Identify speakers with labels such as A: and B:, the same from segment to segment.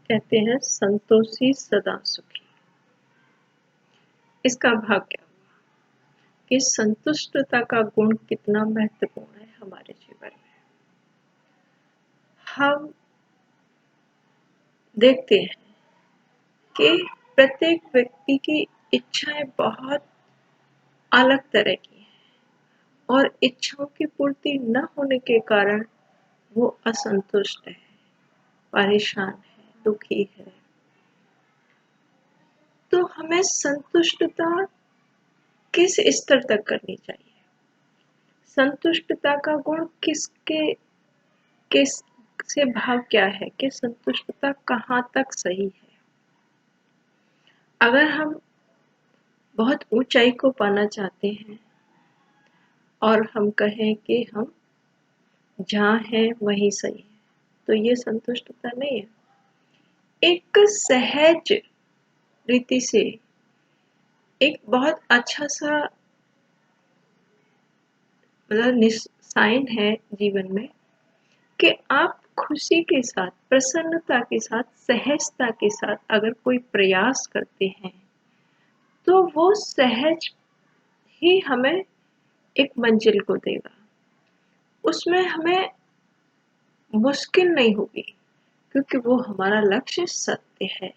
A: कहते हैं संतोषी सदा सुखी। इसका भाव क्या हुआ कि संतुष्टता का गुण कितना महत्वपूर्ण है हमारे जीवन में। हम देखते हैं कि प्रत्येक व्यक्ति की इच्छाएं बहुत अलग तरह की हैं और इच्छाओं की पूर्ति न होने के कारण वो असंतुष्ट है, परेशान है, दुखी है। तो हमें संतुष्टता किस स्तर तक करनी चाहिए? संतुष्टता का गुण किस से भाव क्या है कि संतुष्टता कहाँ तक सही है? अगर हम बहुत ऊंचाई को पाना चाहते हैं और हम कहें कि हम जहाँ हैं वहीं सही है, तो ये संतुष्टता नहीं है। एक सहज रीति से एक बहुत अच्छा सा मतलब साइन है जीवन में कि आप खुशी के साथ, प्रसन्नता के साथ, सहजता के साथ अगर कोई प्रयास करते हैं तो वो सहज ही हमें एक मंजिल को देगा। उसमें हमें मुश्किल नहीं होगी क्योंकि वो हमारा लक्ष्य सत्य है।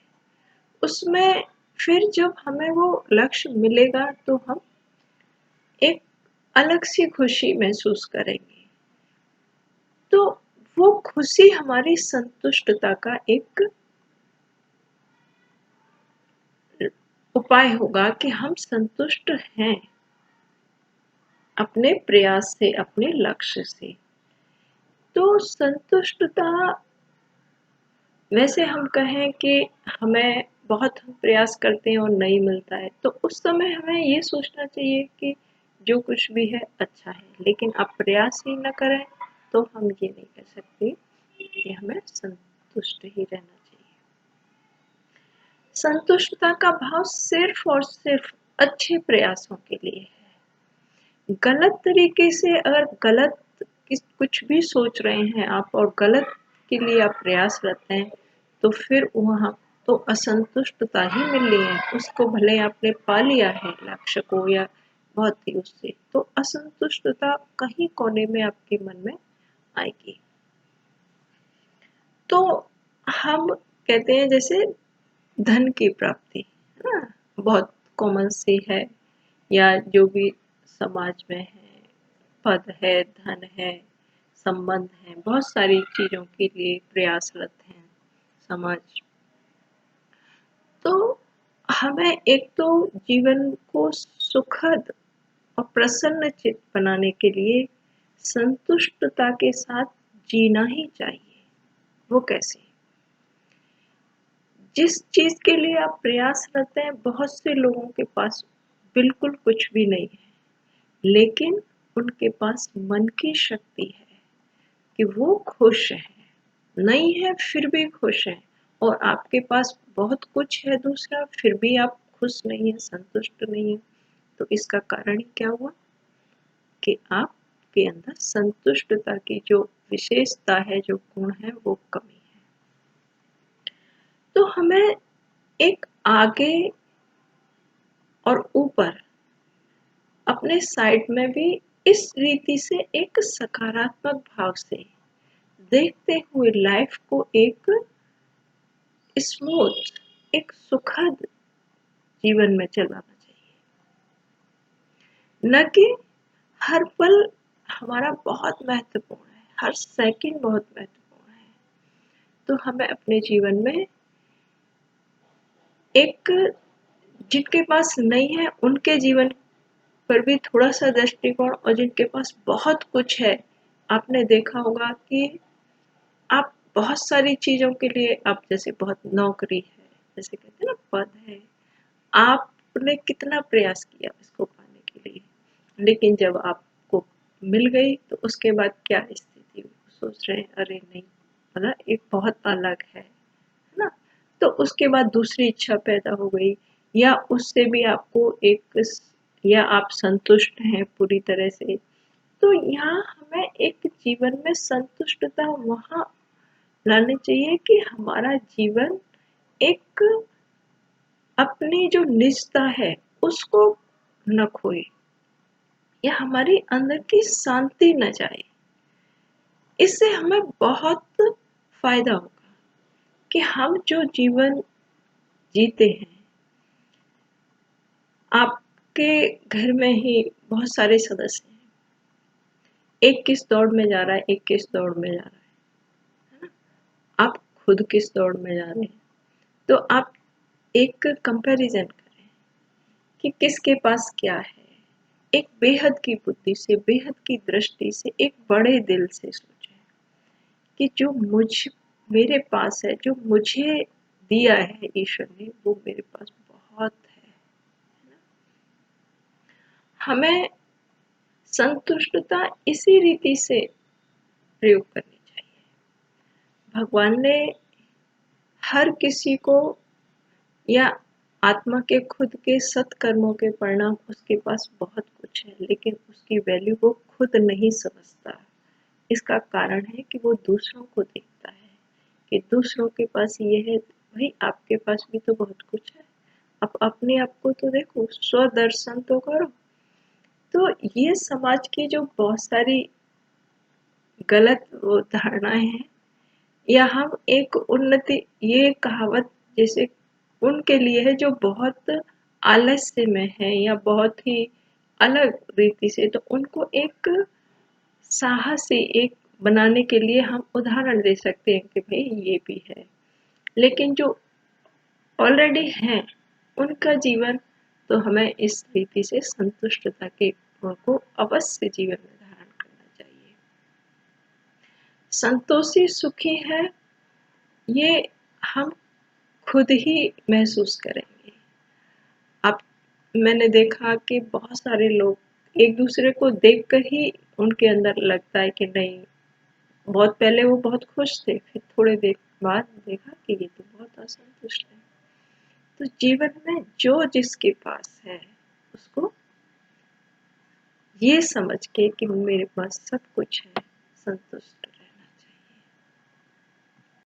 A: उसमें फिर जब हमें वो लक्ष्य मिलेगा तो हम एक अलग सी खुशी महसूस करेंगे। तो वो खुशी हमारी संतुष्टता का एक उपाय होगा कि हम संतुष्ट हैं अपने प्रयास से, अपने लक्ष्य से। तो संतुष्टता वैसे हम कहें कि हमें बहुत हम प्रयास करते हैं और नहीं मिलता है तो उस समय हमें ये सोचना चाहिए कि जो कुछ भी है अच्छा है, लेकिन आप प्रयास ही न करें तो हम ये नहीं कह सकते कि हमें संतुष्ट ही रहना चाहिए। संतुष्टता का भाव सिर्फ और सिर्फ अच्छे प्रयासों के लिए है। गलत तरीके से अगर गलत कुछ भी सोच रहे हैं आप और गलत के लिए आप प्रयासरत हैं तो फिर वहाँ तो असंतुष्टता ही मिल रही है। उसको भले आपने पा लिया है लक्ष्य को या बहुत ही उससे, तो असंतुष्टता कहीं कोने में आपके मन में आएगी। तो हम कहते हैं जैसे धन की प्राप्ति, है ना, बहुत कॉमन सी है, या जो भी समाज में है, पद है, धन है, संबंध है, बहुत सारी चीजों के लिए प्रयासरत हैं समाज। तो हमें एक तो जीवन को सुखद और प्रसन्न चित्त बनाने के लिए संतुष्टता के साथ जीना ही चाहिए। वो कैसे? जिस चीज के लिए आप प्रयासरत हैं, बहुत से लोगों के पास बिल्कुल कुछ भी नहीं है, लेकिन उनके पास मन की शक्ति है कि वो खुश है, नहीं है फिर भी खुश है, और आपके पास बहुत कुछ है दूसरा फिर भी आप खुश नहीं है, संतुष्ट नहीं है। तो इसका कारण क्या हुआ कि आपके अंदर संतुष्टता की जो विशेषता है, जो गुण है, वो कमी है। तो हमें एक आगे और ऊपर अपने साइड में भी इस रीति से एक सकारात्मक भाव से देखते हुए लाइफ को एक स्मूथ, एक सुखद जीवन में चलाना चाहिए, न कि हर पल हमारा बहुत महत्वपूर्ण है, हर सेकंड बहुत महत्वपूर्ण है। तो हमें अपने जीवन में एक जिनके पास नहीं है उनके जीवन पर भी थोड़ा सा दृष्टिकोण, और जिनके पास बहुत कुछ है, आपने देखा होगा कि आप बहुत सारी चीजों के लिए, आप जैसे बहुत नौकरी है, जैसे कहते हैं ना पद है, आपने कितना प्रयास किया इसको पाने के लिए, लेकिन जब आपको मिल गई तो उसके बाद क्या स्थिति हुई, सोच रहे हैं अरे नहीं, मतलब एक बहुत अलग है ना। तो उसके बाद दूसरी इच्छा पैदा हो गई, या उससे भी आपको एक, या आप संतुष्ट हैं पूरी तरह से। तो यहाँ हमें एक जीवन में संतुष्टता वहाँ लाने चाहिए कि हमारा जीवन एक अपनी जो निजता है उसको न खोए या हमारी अंदर की शांति न जाए। इससे हमें बहुत फायदा होगा कि हम जो जीवन जीते हैं, आपके घर में ही बहुत सारे सदस्य हैं, एक किस दौड़ में जा रहा है, एक किस दौड़ में जा रहा है ना? आप खुद किस दौड़ में जा रहे हैं, तो आप एक कंपैरिजन करें कि किसके पास क्या है। एक बेहद की बुद्धि से, बेहद की दृष्टि से, एक बड़े दिल से सोचें कि जो मेरे पास है, जो मुझे दिया है ईश्वर ने, वो मेरे पास बहुत है ना? हमें संतुष्टता इसी रीति से प्रयोग करनी चाहिए। भगवान ने हर किसी को या आत्मा के खुद के सत्कर्मों के परिणाम उसके पास बहुत कुछ है, लेकिन उसकी वैल्यू वो खुद नहीं समझता। इसका कारण है कि वो दूसरों को देखता है कि दूसरों के पास ये है, भाई आपके पास भी तो बहुत कुछ है, आप अपने आप को तो देखो, स्वदर्शन तो करो। तो ये समाज की जो बहुत सारी गलत वो धारणाएं हैं, या हम एक उन्नति, ये कहावत जैसे उनके लिए है जो बहुत आलस्य में है या बहुत ही अलग रीति से, तो उनको एक साहसी एक बनाने के लिए हम उदाहरण दे सकते हैं कि भाई ये भी है। लेकिन जो ऑलरेडी हैं उनका जीवन, तो हमें इस रीति से संतुष्टता के गुण को अवश्य जीवन में धारण करना चाहिए। संतोषी सुखी है, ये हम खुद ही महसूस करेंगे। अब मैंने देखा कि बहुत सारे लोग एक दूसरे को देखकर ही उनके अंदर लगता है कि नहीं, बहुत पहले वो बहुत खुश थे, फिर थोड़े देर बाद देखा कि ये तो बहुत असंतुष्ट है। तो जीवन में जो जिसके पास है उसको ये समझ के कि मेरे पास सब कुछ है, संतुष्ट